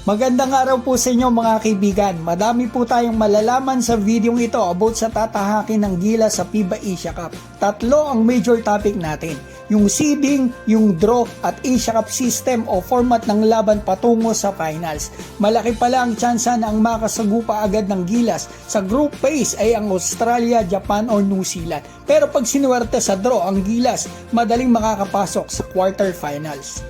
Magandang araw po sa inyo mga kaibigan. Madami po tayong malalaman sa video ito about sa tatahakin ng Gilas sa FIBA Asia Cup. Tatlo ang major topic natin. Yung seeding, yung draw at Asia Cup system o format ng laban patungo sa finals. Malaki pala ang tsansa na ang makasagupa agad ng Gilas sa group phase ay ang Australia, Japan o New Zealand. Pero pag sinuwerte sa draw ang Gilas, madaling makakapasok sa quarterfinals.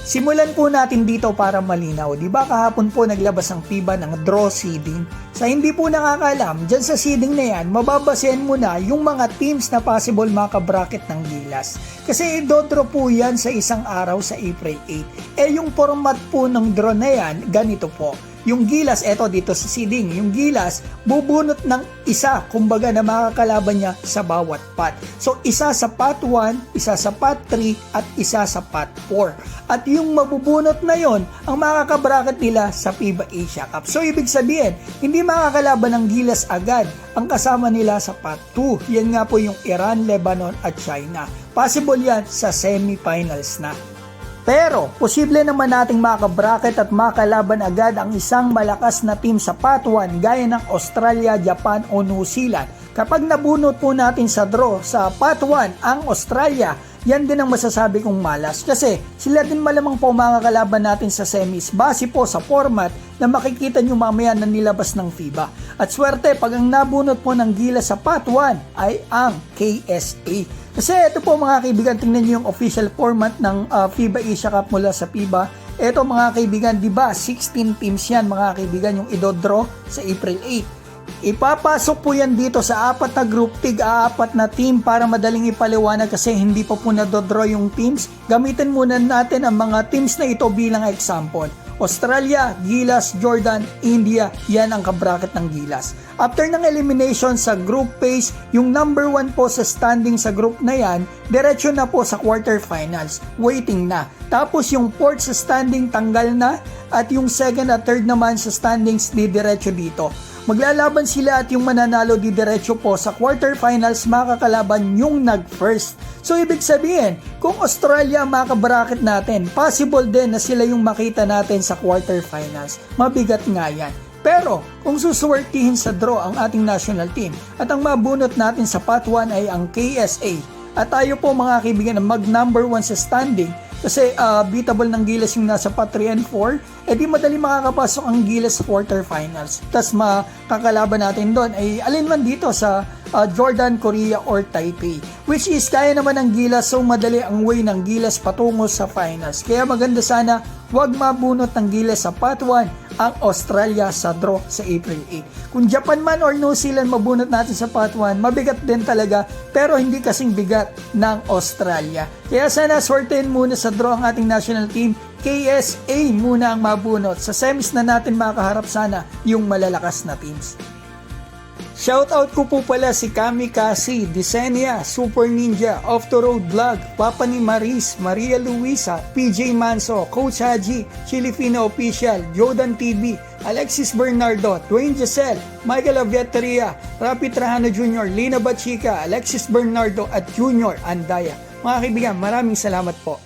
Simulan po natin dito para malinaw. Di ba kahapon po naglabas ang FIBA ng draw seeding? Sa hindi po nakakaalam, dyan sa seeding na yan, mababasehan mo na yung mga teams na possible makabracket ng Gilas. Kasi idodraw po yan sa isang araw sa April 8. Yung format po ng draw na yan, ganito po. Yung Gilas, eto dito sa seeding, yung Gilas, bubunot ng isa, kumbaga na makakalaban niya sa bawat pot. So, isa sa pot 1, isa sa pot 3, at isa sa pot 4. At yung mabubunot na yon ang makakabracket nila sa FIBA Asia Cup. So, ibig sabihin, hindi makakalaban ng Gilas agad ang kasama nila sa pot 2. Yan nga po yung Iran, Lebanon, at China. Possible yan sa semifinals na. Pero, posible naman nating makabracket at makalaban agad ang isang malakas na team sa pot 1 gaya ng Australia, Japan o New Zealand. Kapag nabunot po natin sa draw sa pot 1 ang Australia, yan din ang masasabi kong malas kasi sila din malamang po makakalaban natin sa semis base po sa format na makikita nyo mamaya na nilabas ng FIBA. At swerte pag ang nabunot po ng Gilas sa pot 1 ay ang KSA. Kasi ito po mga kaibigan, tingnan nyo yung official format ng FIBA Asia Cup mula sa FIBA. Ito mga kaibigan, di ba 16 teams yan mga kaibigan yung idodraw sa April 8. Ipapasok po yan dito sa apat na group, tig-apat na team para madaling ipaliwanag kasi hindi pa po nadodraw yung teams. Gamitin muna natin ang mga teams na ito bilang example. Australia, Gilas, Jordan, India, yan ang kabracket ng Gilas. After ng elimination sa group phase, yung number 1 po sa standing sa group na yan, diretso na po sa quarterfinals, waiting na. Tapos yung 4th sa standing tanggal na, at yung 2nd at 3rd naman sa standings di diretso dito. Maglalaban sila at yung mananalo di diretso po sa quarterfinals makakalaban yung nag-first. So ibig sabihin, kung Australia makabracket natin, possible din na sila yung makita natin sa quarterfinals. Mabigat nga yan. Pero kung susuwertihin sa draw ang ating national team at ang mabunot natin sa pot 1 ay ang KSA at tayo po mga kaibigan mag number 1 sa standing kasi beatable ng Gilas yung nasa pot 3 and 4, di madali makakapasok ang Gilas quarterfinals. Tapos makakalaban natin doon ay alin man dito sa Jordan, Korea or Taipei. Which is kaya naman ng Gilas, so madali ang way ng Gilas patungo sa finals. Kaya maganda sana wag mabunot ng Gilas sa pot 1 ang Australia sa draw sa April 8. Kung Japan man or New Zealand mabunot natin sa pot 1, mabigat din talaga pero hindi kasing bigat ng Australia. Kaya sana swertein muna sa draw ang ating national team. KSA muna ang mabunot. Sa semis na natin makaharap sana yung malalakas na teams. Shoutout ko po pala si Kamikasi, Disenia, Super Ninja, Off the Road Vlog, Papa ni Maris, Maria Luisa, PJ Manso, Coach Haji, Chilifino Official, Jordan TV, Alexis Bernardo, Dwayne Giselle, Michael Aviateria, Rapi Trajano Jr., Lina Bachica, Alexis Bernardo at Junior Andaya. Mga kaibigan, maraming salamat po.